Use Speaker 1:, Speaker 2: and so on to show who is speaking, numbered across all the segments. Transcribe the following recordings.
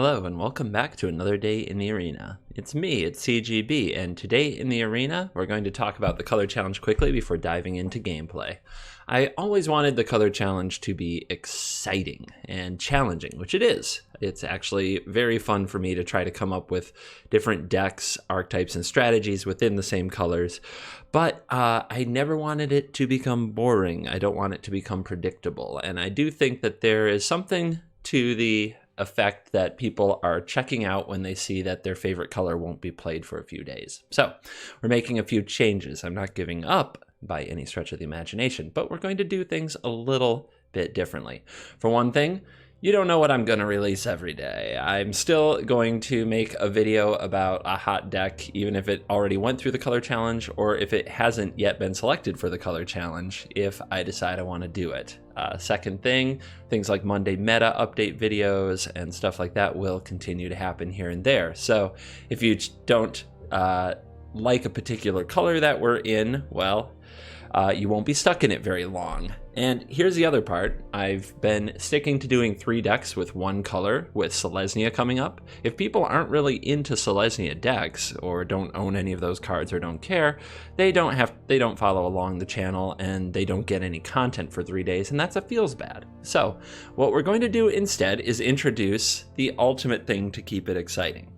Speaker 1: Hello and welcome back to another day in the arena. It's me, it's CGB, and today in the arena we're going to talk about the color challenge quickly before diving into gameplay. I always wanted the color challenge to be exciting and challenging, which it is. It's actually very fun for me to try to come up with different decks, archetypes, and strategies within the same colors, but I never wanted it to become boring. I don't want it to become predictable, and I do think that there is something to the effect that people are checking out when they see that their favorite color won't be played for a few days. So we're making a few changes. I'm not giving up by any stretch of the imagination, but we're going to do things a little bit differently. For one thing, you don't know what I'm going to release every day. I'm still going to make a video about a hot deck, even if it already went through the color challenge or if it hasn't yet been selected for the color challenge, if I decide I want to do it. Second thing, things like Monday meta update videos and stuff like that will continue to happen here and there. So if you don't like a particular color that we're in, well, you won't be stuck in it very long. And here's the other part. I've been sticking to doing 3 decks with one color with Selesnya coming up. If people aren't really into Selesnya decks or don't own any of those cards or don't care, they don't follow along the channel and they don't get any content for 3 days, and that's a feels bad. So what we're going to do instead is introduce the ultimate thing to keep it exciting.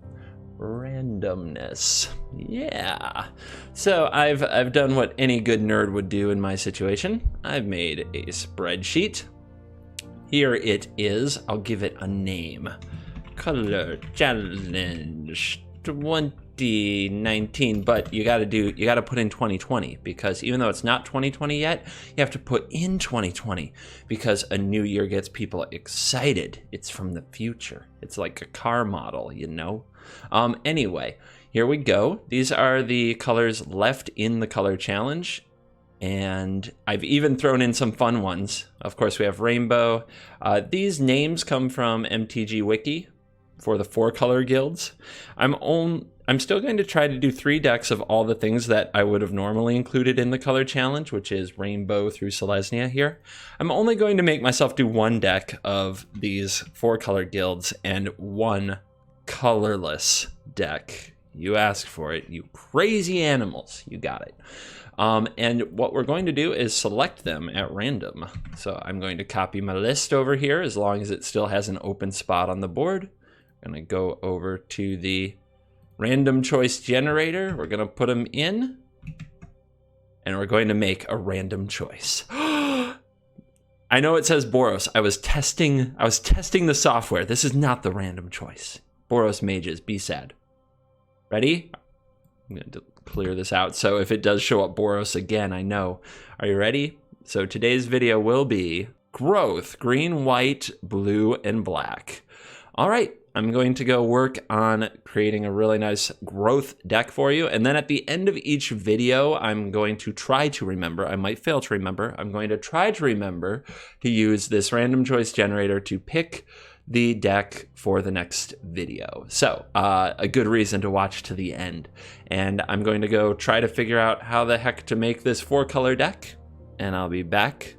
Speaker 1: Randomness. Yeah. So I've done what any good nerd would do in my situation. I've made a spreadsheet. Here it is. I'll give it a name. Color Challenge 2019. But you gotta put in 2020, because even though it's not 2020 yet, you have to put in 2020 because a new year gets people excited. It's from the future. It's like a car model, you know? Anyway, here we go. These are the colors left in the color challenge, and I've even thrown in some fun ones. Of course, we have rainbow. These names come from MTG Wiki for the 4 color guilds. I'm still going to try to do 3 decks of all the things that I would have normally included in the color challenge, which is rainbow through Selesnya here. I'm only going to make myself do 1 deck of these 4 color guilds and 1 colorless deck. You asked for it, you crazy animals. You got it. And what we're going to do is select them at random. So I'm going to copy my list over here as long as it still has an open spot on the board. I'm going to go over to the random choice generator. We're going to put them in, and we're going to make a random choice. I know it says Boros. I was testing the software. This is not the random choice. Boros mages, be sad. Ready? I'm going to clear this out so if it does show up Boros again, I know. Are you ready? So today's video will be growth, green, white, blue, and black. All right, I'm going to go work on creating a really nice growth deck for you. And then at the end of each video, I'm going to try to remember, I might fail to remember, I'm going to try to remember to use this random choice generator to pick the deck for the next video. So a good reason to watch to the end. And I'm going to go try to figure out how the heck to make this 4 color deck. And I'll be back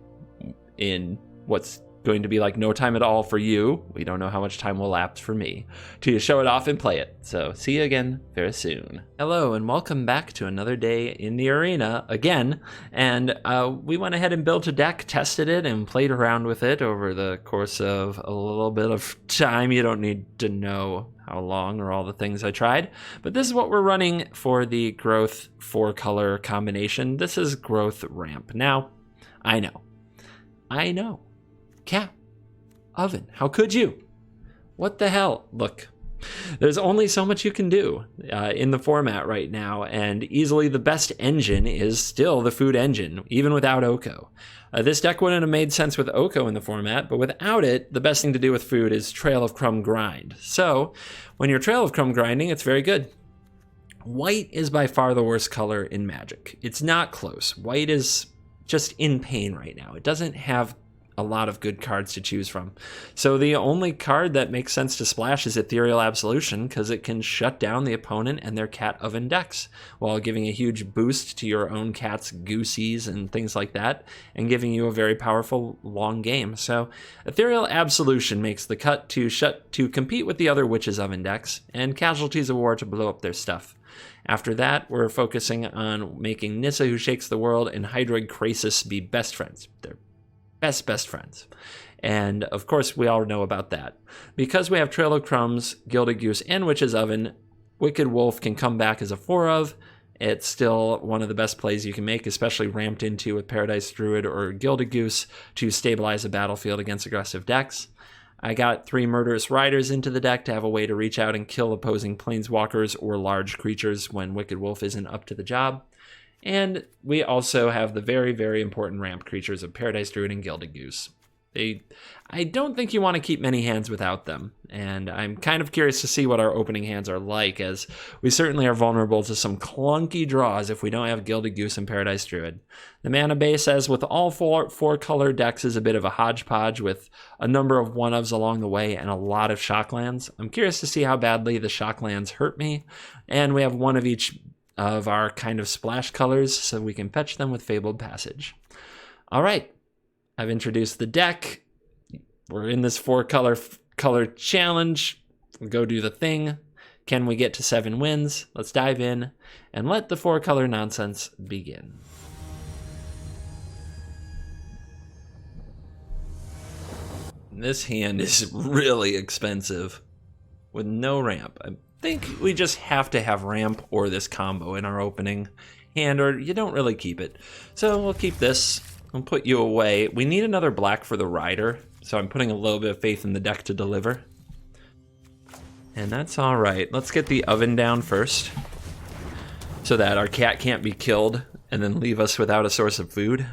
Speaker 1: in what's going to be like no time at all for you. We don't know how much time will lapse for me to show it off and play it. So see you again very soon. Hello and welcome back to another day in the arena again. And we went ahead and built a deck, tested it, and played around with it over the course of a little bit of time. You don't need to know how long or all the things I tried, but this is what we're running for the growth 4 color combination. This is growth ramp. Now, I know. Cat, oven, how could you? What the hell? Look, there's only so much you can do in the format right now, and easily the best engine is still the food engine, even without Oko. This deck wouldn't have made sense with Oko in the format, but without it, the best thing to do with food is Trail of Crumb grind. So when you're Trail of Crumb grinding, it's very good. White is by far the worst color in Magic. It's not close. White is just in pain right now. It doesn't have a lot of good cards to choose from. So the only card that makes sense to splash is Ethereal Absolution, because it can shut down the opponent and their cat oven decks, while giving a huge boost to your own cat's goosies and things like that, and giving you a very powerful long game. So Ethereal Absolution makes the cut to compete with the other Witch's Oven decks, and Casualties of War to blow up their stuff. After that, we're focusing on making Nissa Who Shakes the World and Hydroid Krasis be best friends. They're best friends. And of course, we all know about that. Because we have Trail of Crumbs, Gilded Goose, and Witch's Oven, Wicked Wolf can come back as a 4-of. It's still one of the best plays you can make, especially ramped into with Paradise Druid or Gilded Goose to stabilize a battlefield against aggressive decks. I got 3 Murderous Riders into the deck to have a way to reach out and kill opposing planeswalkers or large creatures when Wicked Wolf isn't up to the job. And we also have the very, very important ramp creatures of Paradise Druid and Gilded Goose. I don't think you want to keep many hands without them, and I'm kind of curious to see what our opening hands are like, as we certainly are vulnerable to some clunky draws if we don't have Gilded Goose and Paradise Druid. The mana base, as with all four color decks, is a bit of a hodgepodge with a number of 1-ofs along the way and a lot of shocklands. I'm curious to see how badly the shocklands hurt me, and we have one of each of our kind of splash colors, so we can fetch them with Fabled Passage. All right, I've introduced the deck. We're in this 4-color challenge. We'll go do the thing. Can we get to 7 wins? Let's dive in and let the 4-color nonsense begin. This hand is really expensive with no ramp. I think we just have to have ramp or this combo in our opening hand, or you don't really keep it. So we'll keep this. I'll put you away. We need another black for the rider, so I'm putting a little bit of faith in the deck to deliver. And that's all right. Let's get the oven down first, so that our cat can't be killed and then leave us without a source of food.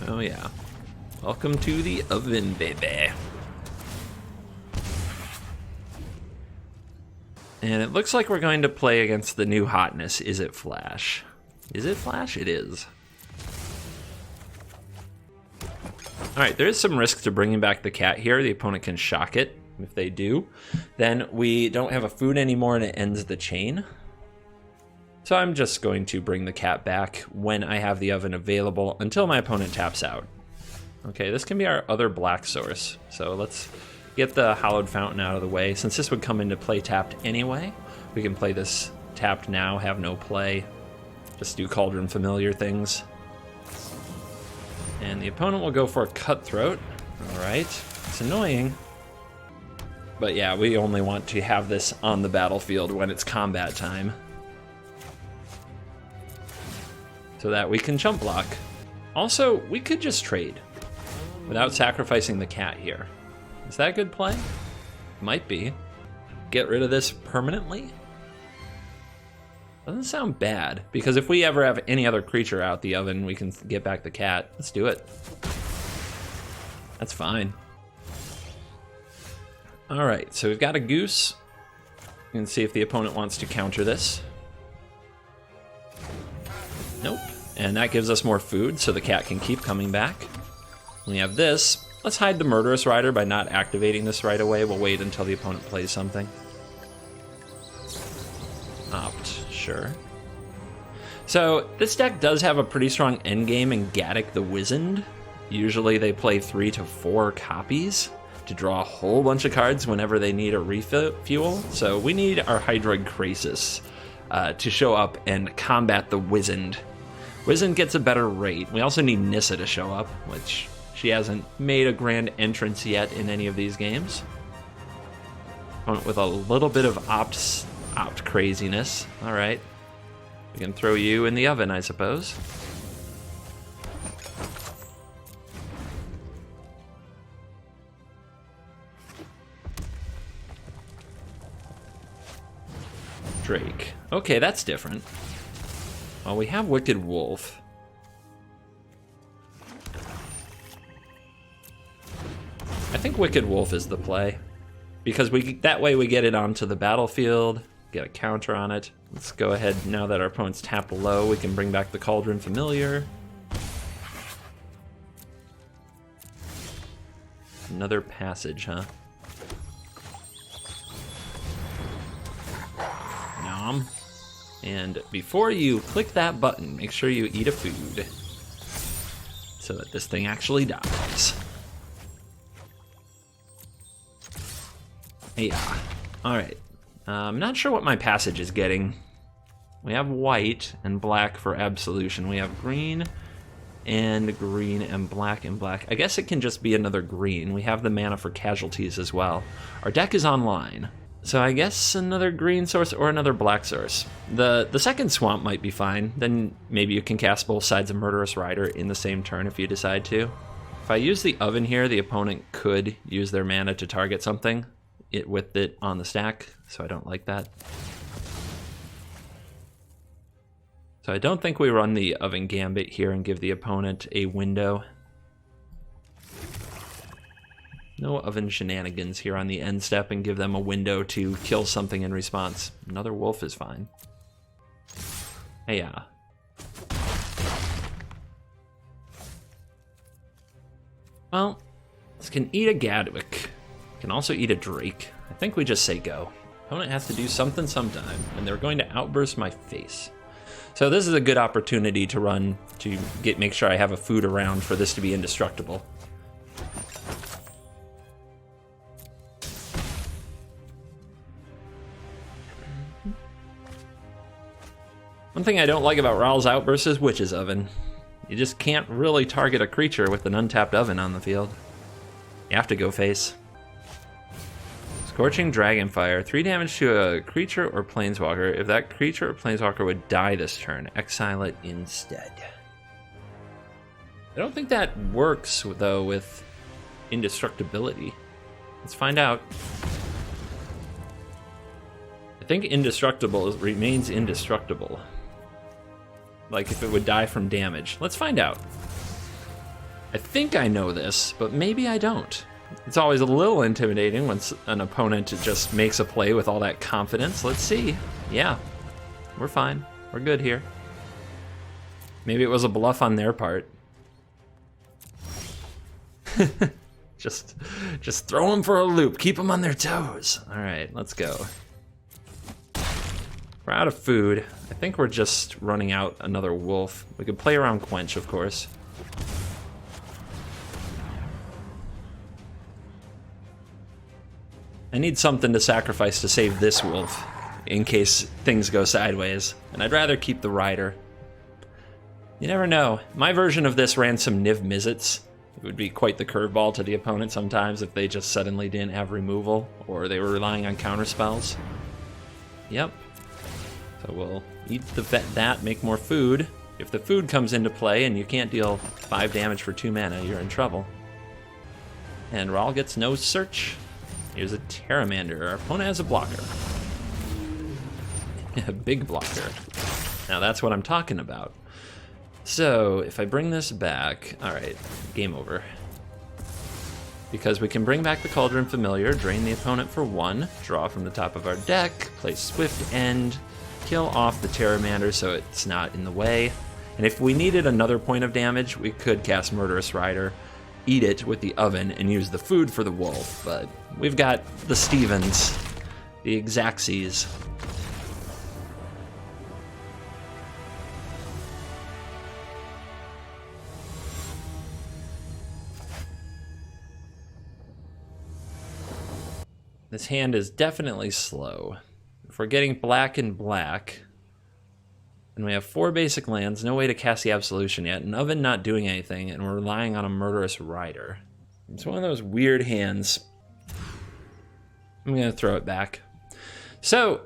Speaker 1: Oh yeah. Welcome to the oven, baby. And it looks like we're going to play against the new hotness. Is it Flash? Is it Flash? It is. Alright, there is some risk to bringing back the cat here. The opponent can shock it. If they do, then we don't have a food anymore and it ends the chain. So I'm just going to bring the cat back when I have the oven available until my opponent taps out. Okay, this can be our other black source. So let's get the Hallowed Fountain out of the way. Since this would come into play tapped anyway, we can play this tapped now, have no play. Just do Cauldron Familiar things. And the opponent will go for a Cutthroat. Alright, it's annoying. But yeah, we only want to have this on the battlefield when it's combat time, so that we can chump block. Also, we could just trade without sacrificing the cat here. Is that a good play? Might be. Get rid of this permanently? Doesn't sound bad, because if we ever have any other creature out the oven, we can get back the cat. Let's do it. That's fine. All right, so we've got a goose. We can see if the opponent wants to counter this. Nope. And that gives us more food, so the cat can keep coming back. We have this. Let's hide the Murderous Rider by not activating this right away. We'll wait until the opponent plays something. Opt, sure. So this deck does have a pretty strong endgame in Gaddock the Wizened. Usually they play 3 to 4 copies to draw a whole bunch of cards whenever they need a refuel. So we need our Hydroid Krasis to show up and combat the Wizened. Wizened gets a better rate. We also need Nissa to show up, which she hasn't made a grand entrance yet in any of these games. With a little bit of opt craziness. All right. We can throw you in the oven, I suppose. Drake. Okay, that's different. Well, we have Wicked Wolf. I think Wicked Wolf is the play, because that way we get it onto the battlefield, get a counter on it. Let's go ahead, now that our opponent's tapped low, we can bring back the Cauldron Familiar. Another passage, huh? Nom. And before you click that button, make sure you eat a food so that this thing actually dies. Yeah. All right. I'm not sure what my passage is getting. We have white and black for absolution. We have green and green and black and black. I guess it can just be another green. We have the mana for casualties as well. Our deck is online. So I guess another green source or another black source. The second swamp might be fine. Then maybe you can cast both sides of Murderous Rider in the same turn if you decide to. If I use the oven here, the opponent could use their mana to target something with it on the stack, so I don't like that. So I don't think we run the oven gambit here and give the opponent a window. No oven shenanigans here on the end step and give them a window to kill something in response. Another wolf is fine. Hey, yeah. Well, this can eat a Gadwick. Can also eat a Drake. I think we just say go. Opponent has to do something sometime, and they're going to outburst my face. So this is a good opportunity to run to make sure I have a food around for this to be indestructible. One thing I don't like about Rawl's Outburst is Witch's Oven. You just can't really target a creature with an untapped oven on the field. You have to go face. Scorching Dragonfire, 3 damage to a creature or planeswalker. If that creature or planeswalker would die this turn, exile it instead. I don't think that works, though, with indestructibility. Let's find out. I think indestructible remains indestructible. Like if it would die from damage. Let's find out. I think I know this, but maybe I don't. It's always a little intimidating when an opponent just makes a play with all that confidence. Let's see. Yeah, we're fine. We're good here. Maybe it was a bluff on their part. just throw them for a loop. Keep them on their toes. All right, let's go. We're out of food. I think we're just running out another wolf. We could play around Quench, of course. I need something to sacrifice to save this wolf in case things go sideways. And I'd rather keep the rider. You never know. My version of this ran some Niv Mizzets. It would be quite the curveball to the opponent sometimes if they just suddenly didn't have removal or they were relying on counter spells. Yep. So we'll eat that, make more food. If the food comes into play and you can't deal 5 damage for 2 mana, you're in trouble. And Rawl gets no search. Here's a Terramander. Our opponent has a blocker. A big blocker. Now that's what I'm talking about. So if I bring this back, all right, game over. Because we can bring back the Cauldron Familiar, drain the opponent for 1, draw from the top of our deck, play Swift End, kill off the Terramander so it's not in the way. And if we needed another point of damage, we could cast Murderous Rider, eat it with the oven, and use the food for the wolf. But we've got the Stevens, the Exaxes. This hand is definitely slow. If we're getting black and black, and we have 4 basic lands, no way to cast the Absolution yet, an oven not doing anything, and we're relying on a Murderous Rider. It's one of those weird hands. I'm gonna throw it back. So,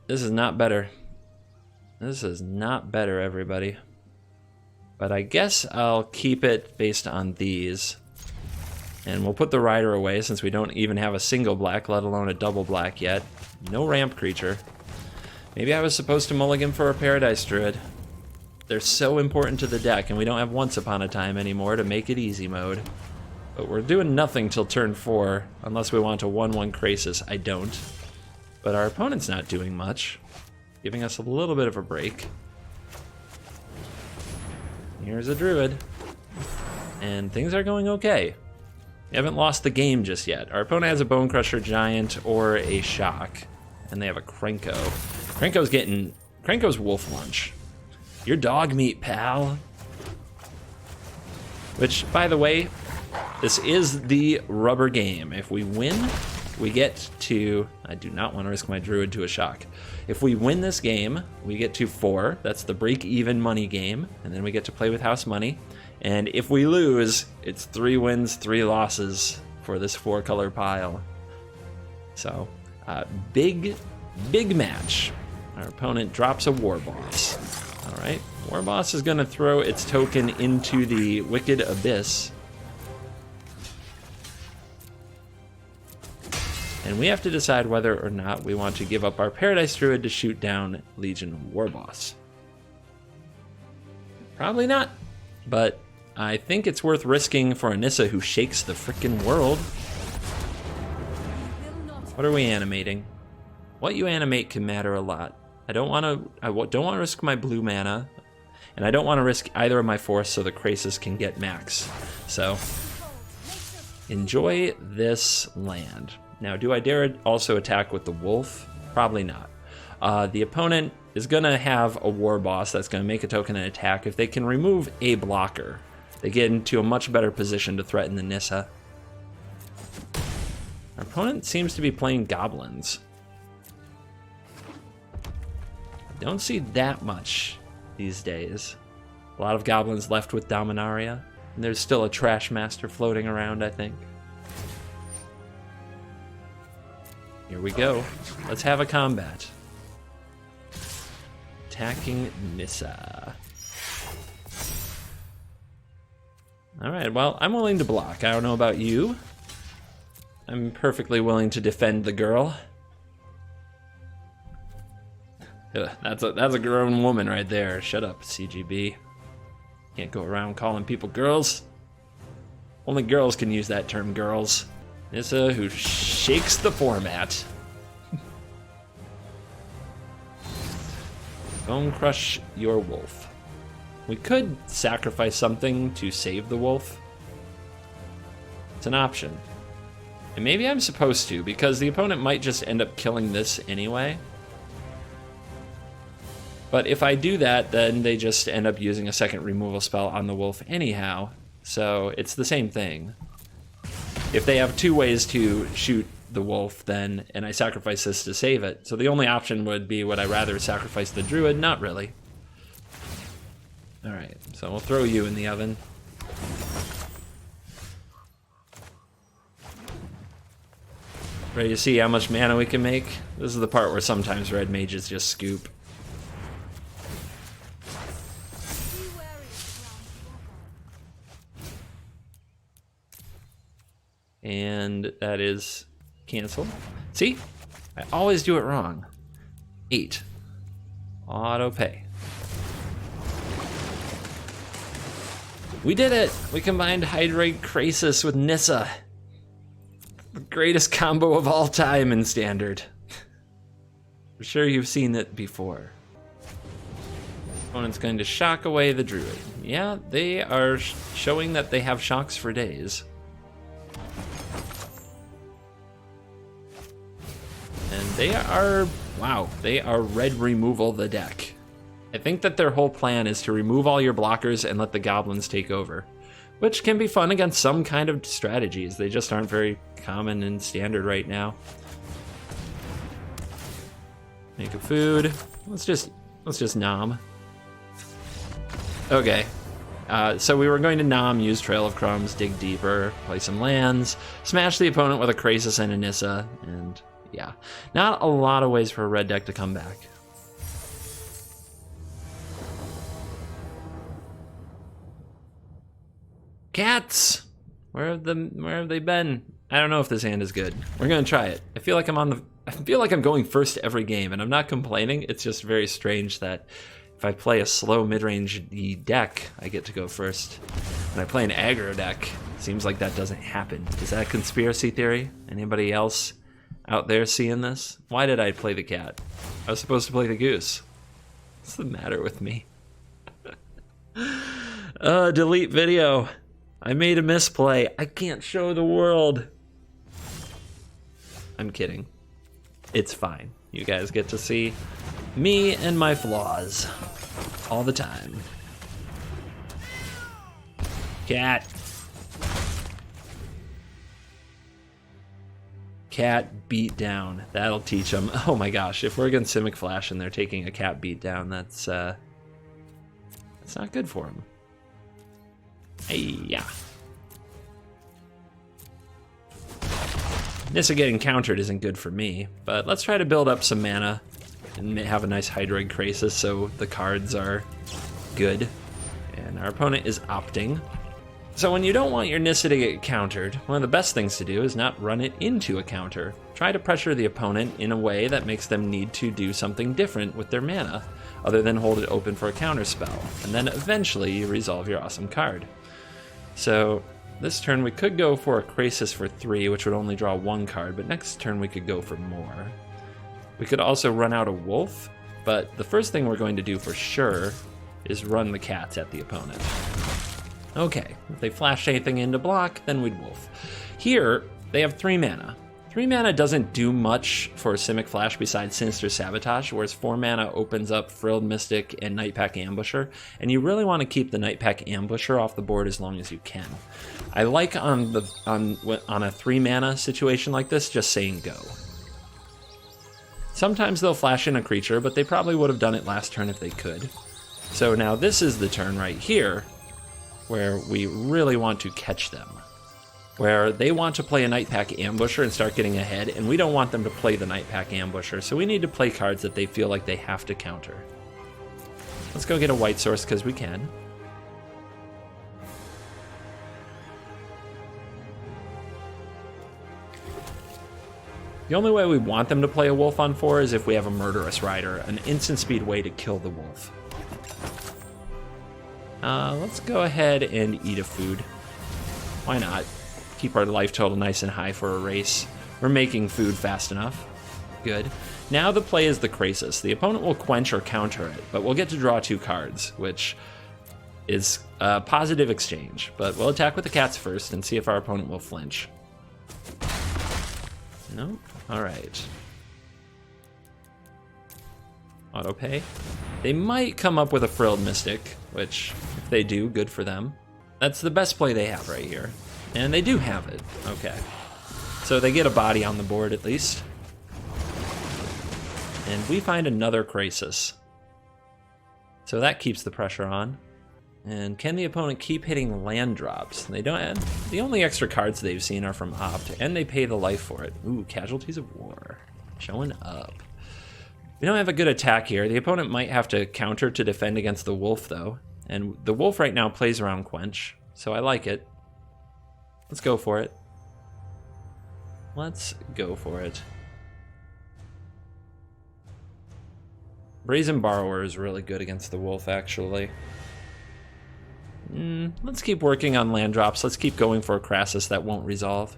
Speaker 1: this is not better. This is not better, everybody. But I guess I'll keep it based on these. And we'll put the Rider away since we don't even have a single black, let alone a double black yet. No ramp creature. Maybe I was supposed to mulligan for a Paradise Druid. They're so important to the deck, and we don't have Once Upon a Time anymore to make it easy mode. But we're doing nothing till turn 4, unless we want a 1/1 Krasis. I don't. But our opponent's not doing much, giving us a little bit of a break. Here's a Druid. And things are going okay. We haven't lost the game just yet. Our opponent has a Bone Crusher Giant or a Shock, and they have a Krenko. Krenko's Wolf Lunch. Your dog meat, pal. Which, by the way, this is the rubber game. If we win, we get to... I do not want to risk my Druid to a Shock. If we win this game, we get to 4. That's the break-even money game, and then we get to play with house money. And if we lose, it's 3 wins, 3 losses for this 4-color pile. So, big match. Our opponent drops a War Boss. All right, War Boss is going to throw its token into the Wicked Abyss. And we have to decide whether or not we want to give up our Paradise Druid to shoot down Legion War Boss. Probably not, but I think it's worth risking for Anissa, who shakes the frickin' world. What are we animating? What you animate can matter a lot. I don't want to risk my blue mana, and I don't want to risk either of my force so the Krasis can get max. So, enjoy this land. Now, do I dare also attack with the wolf? Probably not. The opponent is going to have a War Boss that's going to make a token and attack. If they can remove a blocker, they get into a much better position to threaten the Nissa. Our opponent seems to be playing Goblins. I don't see that much these days. A lot of Goblins left with Dominaria. And there's still a Trash Master floating around, I think. Here we go. Let's have a combat. Attacking Nissa. Alright, well, I'm willing to block. I don't know about you. I'm perfectly willing to defend the girl. Ugh, that's a grown woman right there. Shut up, CGB. Can't go around calling people girls. Only girls can use that term, girls. Nissa, who shakes the format. Bone Crush your wolf. We could sacrifice something to save the wolf. It's an option. And maybe I'm supposed to, because the opponent might just end up killing this anyway. But if I do that, then they just end up using a second removal spell on the wolf anyhow. So it's the same thing. If they have 2 ways to shoot the wolf, then, and I sacrifice this to save it. So the only option would be, would I rather sacrifice the druid? Not really. All right, so we'll throw you in the oven. Ready to see how much mana we can make? This is the part where sometimes red mages just scoop. And that is cancel. See? I always do it wrong. 8. Auto pay. We did it! We combined Hydrate Krasis with Nissa. The greatest combo of all time in Standard. I'm sure you've seen it before. Opponent's going to shock away the druid. Yeah, they are showing that they have shocks for days. And they are, wow, they are red removal the deck. I think that their whole plan is to remove all your blockers and let the goblins take over, which can be fun against some kind of strategies. They just aren't very common in Standard right now. Make a food. Let's just nom. Okay. So we were going to nom, use Trail of Crumbs, dig deeper, play some lands, smash the opponent with a Krasis and a Nissa, and yeah, not a lot of ways for a red deck to come back. Cats! Where have they been? I don't know if this hand is good. We're gonna try it. I feel like I'm going first every game, and I'm not complaining. It's just very strange that if I play a slow mid-range deck, I get to go first. When I play an aggro deck, it seems like that doesn't happen. Is that a conspiracy theory? Anybody else out there seeing this? Why did I play the cat? I was supposed to play the goose. What's the matter with me? Delete video. I made a misplay. I can't show the world. I'm kidding. It's fine. You guys get to see me and my flaws all the time. Cat. Cat beat down. That'll teach them. Oh my gosh, if we're against Simic Flash and they're taking a cat beat down, that's not good for them. Hey, yeah. Nissa getting countered isn't good for me, but let's try to build up some mana and have a nice Hydroid Krasis so the cards are good. And our opponent is opting. So when you don't want your Nissa to get countered, one of the best things to do is not run it into a counter. Try to pressure the opponent in a way that makes them need to do something different with their mana, other than hold it open for a counter spell, and then eventually you resolve your awesome card. So this turn we could go for a Krasis for 3, which would only draw 1 card, but next turn we could go for more. We could also run out a Wolf, but the first thing we're going to do for sure is run the cats at the opponent. Okay, if they flash anything into block, then we'd Wolf. Here, they have 3 mana. 3 mana doesn't do much for Simic Flash besides Sinister Sabotage, whereas 4 mana opens up Frilled Mystic and Nightpack Ambusher, and you really want to keep the Nightpack Ambusher off the board as long as you can. I like on a 3 mana situation like this, just saying go. Sometimes they'll flash in a creature, but they probably would have done it last turn if they could. So now this is the turn right here, where we really want to catch them. Where they want to play a Nightpack Ambusher and start getting ahead, and we don't want them to play the Nightpack Ambusher, so we need to play cards that they feel like they have to counter. Let's go get a white source because we can. The only way we want them to play a Wolf on 4 is if we have a Murderous Rider, an instant speed way to kill the Wolf. Let's go ahead and eat a food. Why not? Keep our life total nice and high for a race. We're making food fast enough. Good. Now the play is the Krasis. The opponent will quench or counter it, but we'll get to draw 2 cards, which is a positive exchange. But we'll attack with the cats first and see if our opponent will flinch. Nope. Alright. Autopay. They might come up with a Frilled Mystic, which, if they do, good for them. That's the best play they have right here. And they do have it. Okay. So they get a body on the board at least. And we find another Krasis. So that keeps the pressure on. And can the opponent keep hitting land drops? They don't. The only extra cards they've seen are from Opt, and they pay the life for it. Ooh, Casualties of War. Showing up. We don't have a good attack here. The opponent might have to counter to defend against the Wolf, though. And the Wolf right now plays around Quench, so I like it. Let's go for it. Let's go for it. Brazen Borrower is really good against the Wolf, actually. Let's keep working on land drops. Let's keep going for a Krasis that won't resolve.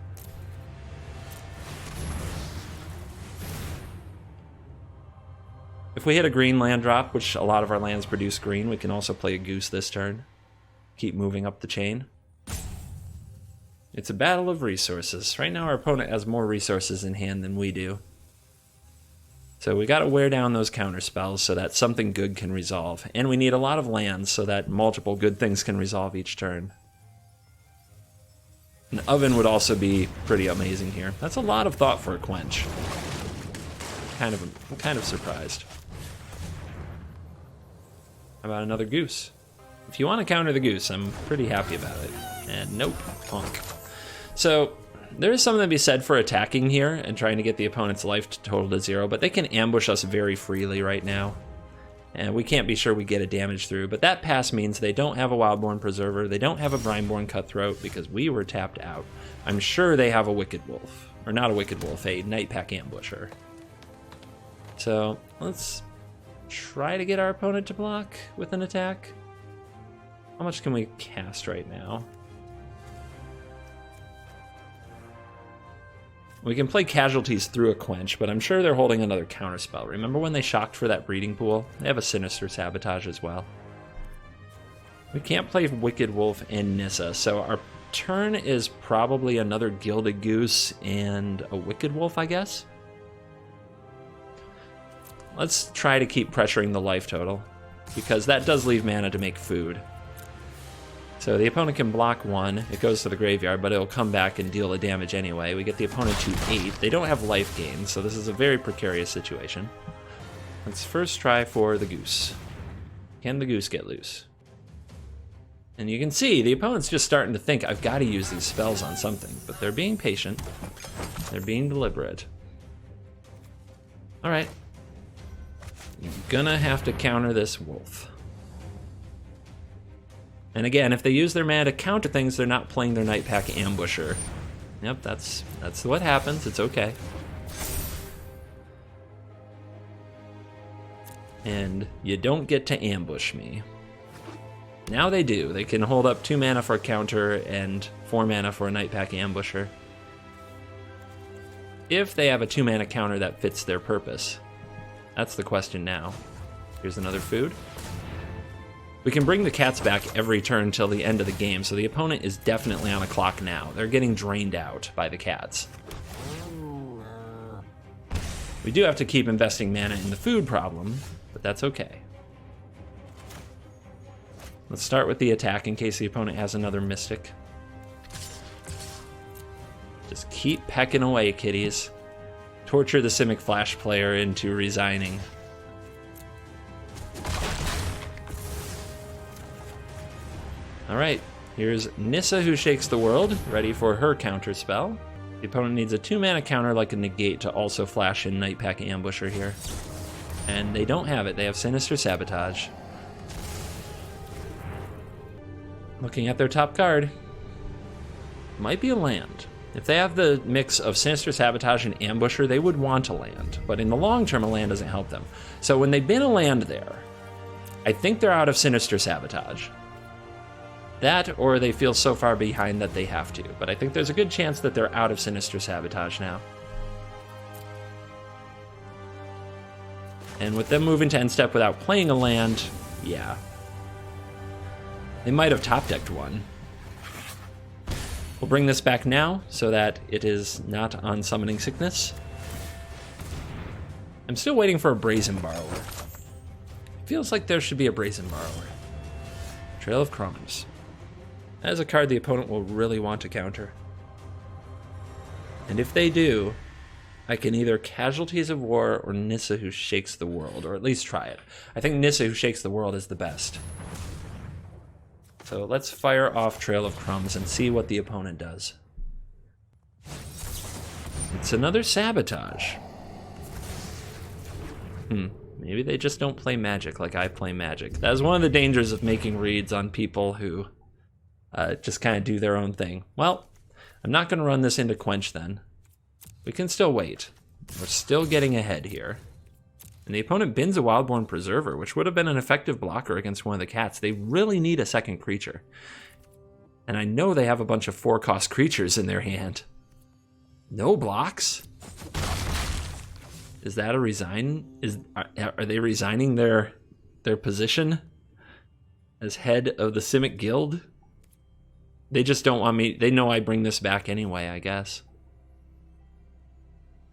Speaker 1: If we hit a green land drop, which a lot of our lands produce green, we can also play a Goose this turn. Keep moving up the chain. It's a battle of resources. Right now our opponent has more resources in hand than we do. So we got to wear down those counter spells so that something good can resolve. And we need a lot of lands so that multiple good things can resolve each turn. An Oven would also be pretty amazing here. That's a lot of thought for a Quench. I'm kind of surprised. How about another Goose? If you want to counter the Goose, I'm pretty happy about it. And nope, punk. So there is something to be said for attacking here and trying to get the opponent's life total to 0, but they can ambush us very freely right now. And we can't be sure we get a damage through, but that pass means they don't have a Wildborn Preserver, they don't have a Brineborn Cutthroat because we were tapped out. I'm sure they have a Wicked Wolf. Or not a Wicked Wolf, a Nightpack Ambusher. So let's try to get our opponent to block with an attack. How much can we cast right now? We can play Casualties through a Quench, but I'm sure they're holding another counterspell. Remember when they shocked for that Breeding Pool? They have a Sinister Sabotage as well. We can't play Wicked Wolf and Nissa, so our turn is probably another Gilded Goose and a Wicked Wolf, I guess. Let's try to keep pressuring the life total, because that does leave mana to make food. So the opponent can block 1, it goes to the graveyard, but it'll come back and deal the damage anyway. We get the opponent to 8. They don't have life gain, so this is a very precarious situation. Let's first try for the goose. Can the goose get loose? And you can see the opponent's just starting to think, I've got to use these spells on something, but they're being patient. They're being deliberate. All right. You're gonna have to counter this wolf. And again, if they use their mana to counter things, they're not playing their Nightpack Ambusher. Yep, that's what happens. It's okay. And you don't get to ambush me. Now they do. They can hold up 2 mana for a counter and 4 mana for a Nightpack Ambusher. If they have a 2 mana counter that fits their purpose. That's the question now. Here's another food. We can bring the cats back every turn till the end of the game, so the opponent is definitely on a clock now. They're getting drained out by the cats. We do have to keep investing mana in the food problem, but that's okay. Let's start with the attack in case the opponent has another Mystic. Just keep pecking away, kiddies. Torture the Simic Flash player into resigning. Alright, here's Nissa who shakes the world, ready for her counter spell. The opponent needs a 2 mana counter like a negate to also flash in Nightpack Ambusher here. And they don't have it, they have Sinister Sabotage. Looking at their top card. Might be a land. If they have the mix of Sinister Sabotage and Ambusher, they would want a land. But in the long term, a land doesn't help them. So when they bin a land there, I think they're out of Sinister Sabotage. That, or they feel so far behind that they have to. But I think there's a good chance that they're out of Sinister Sabotage now. And with them moving to end step without playing a land, yeah. They might have top-decked one. We'll bring this back now so that it is not on Summoning Sickness. I'm still waiting for a Brazen Borrower. Feels like there should be a Brazen Borrower. Trail of Crumbs. That is a card the opponent will really want to counter. And if they do, I can either Casualties of War or Nissa who shakes the world, or at least try it. I think Nissa who shakes the world is the best. So let's fire off Trail of Crumbs and see what the opponent does. It's another Sabotage. Maybe they just don't play Magic like I play Magic. That is one of the dangers of making reads on people who just kind of do their own thing. Well, I'm not going to run this into Quench then. We can still wait. We're still getting ahead here. And the opponent bins a Wildborn Preserver, which would have been an effective blocker against one of the cats. They really need a second creature. And I know they have a bunch of 4-cost creatures in their hand. No blocks? Is that a resign? Are they resigning their position as head of the Simic Guild? They just don't want me. They know I bring this back anyway, I guess.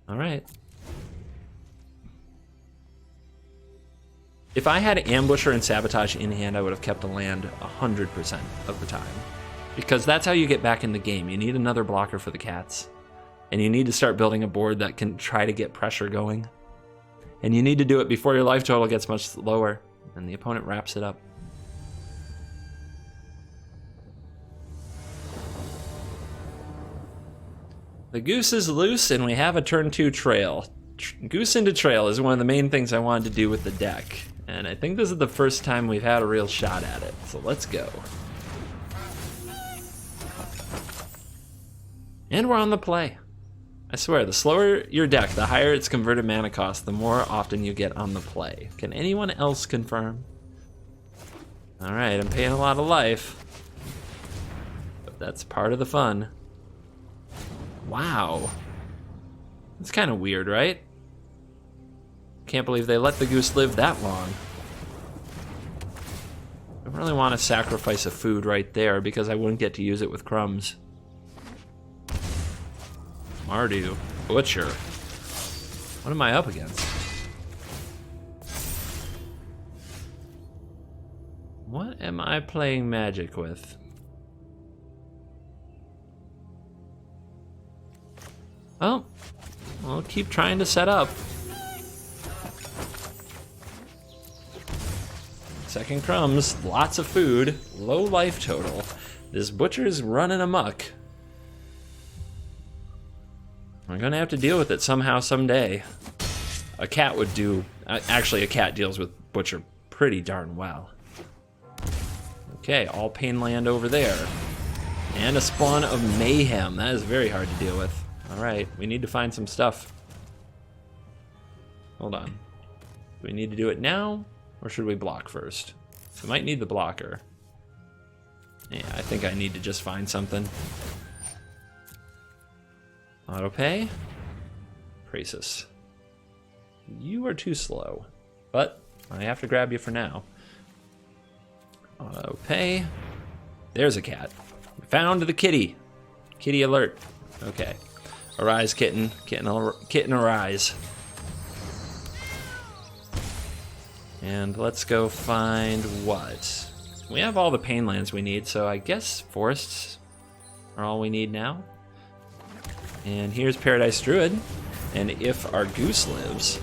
Speaker 1: All right. If I had Ambusher and Sabotage in hand, I would have kept a land 100% of the time. Because that's how you get back in the game. You need another blocker for the cats. And you need to start building a board that can try to get pressure going. And you need to do it before your life total gets much lower. And the opponent wraps it up. The goose is loose, and we have a turn 2 trail. Goose into trail is one of the main things I wanted to do with the deck. And I think this is the first time we've had a real shot at it. So let's go. And we're on the play. I swear, the slower your deck, the higher its converted mana cost, the more often you get on the play. Can anyone else confirm? Alright, I'm paying a lot of life. But that's part of the fun. Wow. It's kind of weird, right? Can't believe they let the goose live that long. don't really want to sacrifice a food right there because I wouldn't get to use it with crumbs. Mardu. Butcher. What am I up against? What am I playing Magic with? Oh, I'll keep trying to set up. Second crumbs, lots of food, low life total. This butcher's running amok. I'm gonna have to deal with it somehow, someday. A cat would do, actually a cat deals with butcher pretty darn well. Okay, all pain land over there. And a spawn of mayhem, that is very hard to deal with. All right, we need to find some stuff. Hold on. Do we need to do it now, or should we block first? We might need the blocker. Yeah, I think I need to just find something. Auto pay. Praesus. You are too slow, but I have to grab you for now. Auto pay. There's a cat. We found the kitty. Kitty alert. Okay. Arise, kitten. Kitten arise. And let's go find what? We have all the pain lands we need, so I guess forests are all we need now. And here's Paradise Druid. And if our goose lives,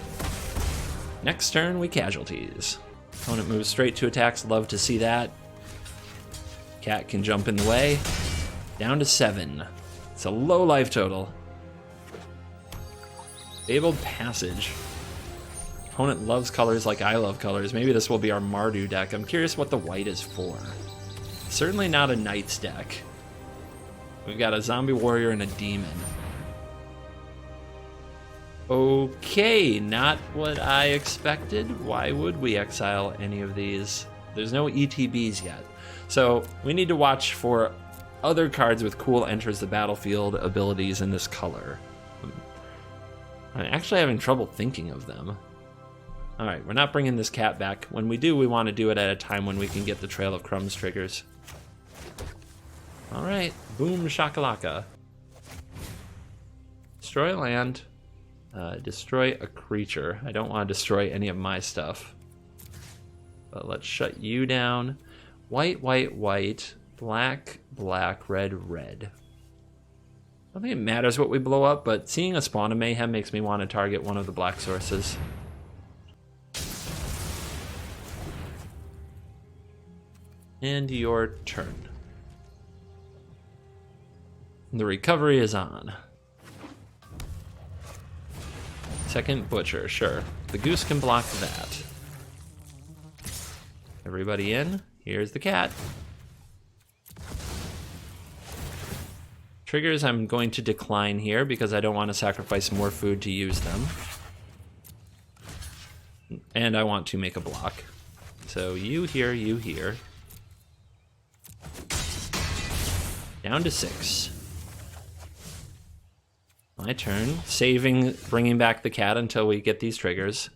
Speaker 1: next turn we casualties. Opponent moves straight to attacks, love to see that. Cat can jump in the way. Down to 7. It's a low life total. Fabled Passage. Opponent loves colors like I love colors. Maybe this will be our Mardu deck. I'm curious what the white is for. Certainly not a Knights deck. We've got a Zombie Warrior and a Demon. Okay, not what I expected. Why would we exile any of these? There's no ETBs yet. So we need to watch for other cards with cool enters the battlefield abilities in this color. I'm actually having trouble thinking of them. All right, we're not bringing this cat back. When we do, we want to do it at a time when we can get the Trail of Crumbs triggers. All right, boom shakalaka. Destroy land. Destroy a creature. I don't want to destroy any of my stuff. But let's shut you down. White, white, white. Black, black, red, red. I don't think it matters what we blow up, but seeing a spawn of mayhem makes me want to target one of the black sources. And your turn. The recovery is on. Second butcher, sure. The goose can block that. Everybody in. Here's the cat. Triggers I'm going to decline here because I don't want to sacrifice more food to use them. And I want to make a block. So you here, you here. Down to 6. My turn. Saving, bringing back the cat until we get these triggers.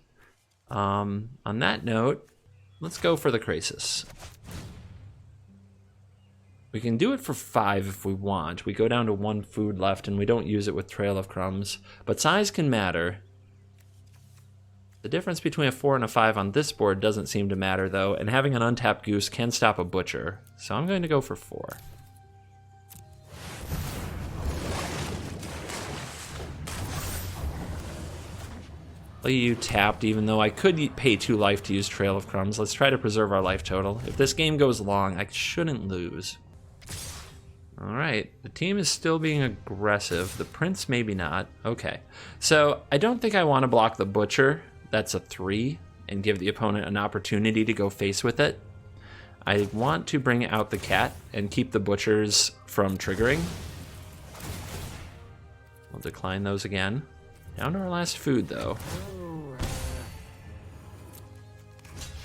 Speaker 1: On that note, let's go for the Crisis. We can do it for 5 if we want. We go down to 1 food left and we don't use it with Trail of Crumbs. But size can matter. The difference between a 4 and a 5 on this board doesn't seem to matter though, and having an untapped goose can stop a butcher. So I'm going to go for 4. You tapped, even though I could pay 2 life to use Trail of Crumbs. Let's try to preserve our life total. If this game goes long, I shouldn't lose. Alright, the team is still being aggressive. The Prince, maybe not. Okay, so I don't think I want to block the Butcher. That's a 3, and give the opponent an opportunity to go face with it. I want to bring out the cat and keep the Butchers from triggering. We'll decline those again. Down to our last food, though.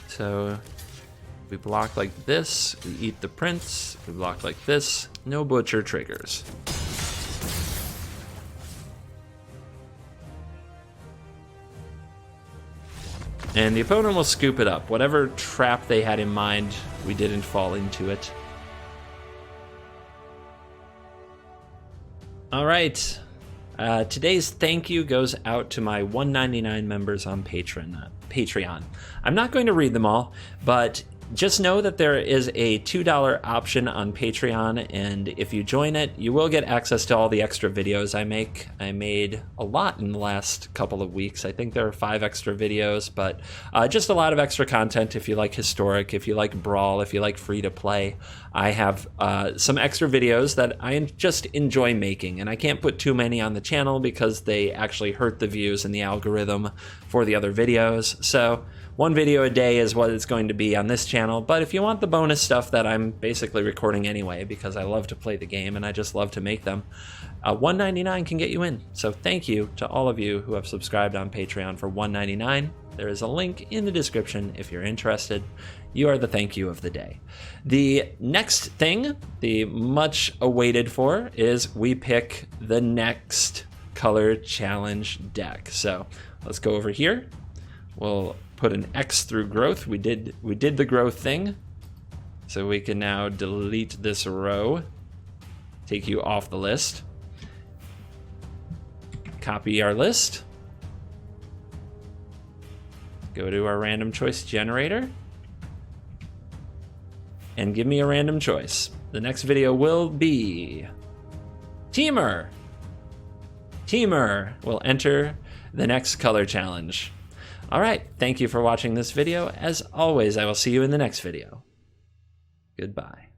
Speaker 1: So we block like this, we eat the Prince, we block like this, no Butcher triggers. And the opponent will scoop it up. Whatever trap they had in mind, we didn't fall into it. All right. Today's thank you goes out to my $1.99 members on Patreon. I'm not going to read them all, but just know that there is a $2 option on Patreon, and if you join it, you will get access to all the extra videos I make. I made a lot in the last couple of weeks. I think there are 5 extra videos, but just a lot of extra content if you like historic, if you like brawl, if you like free to play. I have some extra videos that I just enjoy making, and I can't put too many on the channel because they actually hurt the views and the algorithm for the other videos. So 1 video a day is what it's going to be on this channel, but if you want the bonus stuff that I'm basically recording anyway because I love to play the game and I just love to make them, $1.99 can get you in. So thank you to all of you who have subscribed on Patreon for $1.99. There is a link in the description if you're interested. You are the thank you of the day. The next thing, the much awaited for, is we pick the next color challenge deck. So let's go over here. We'll put an X through growth. We did the growth thing. So we can now delete this row, take you off the list. Copy our list. Go to our random choice generator and give me a random choice. The next video will be Teamer. Teamer will enter the next color challenge. All right, thank you for watching this video. As always, I will see you in the next video. Goodbye.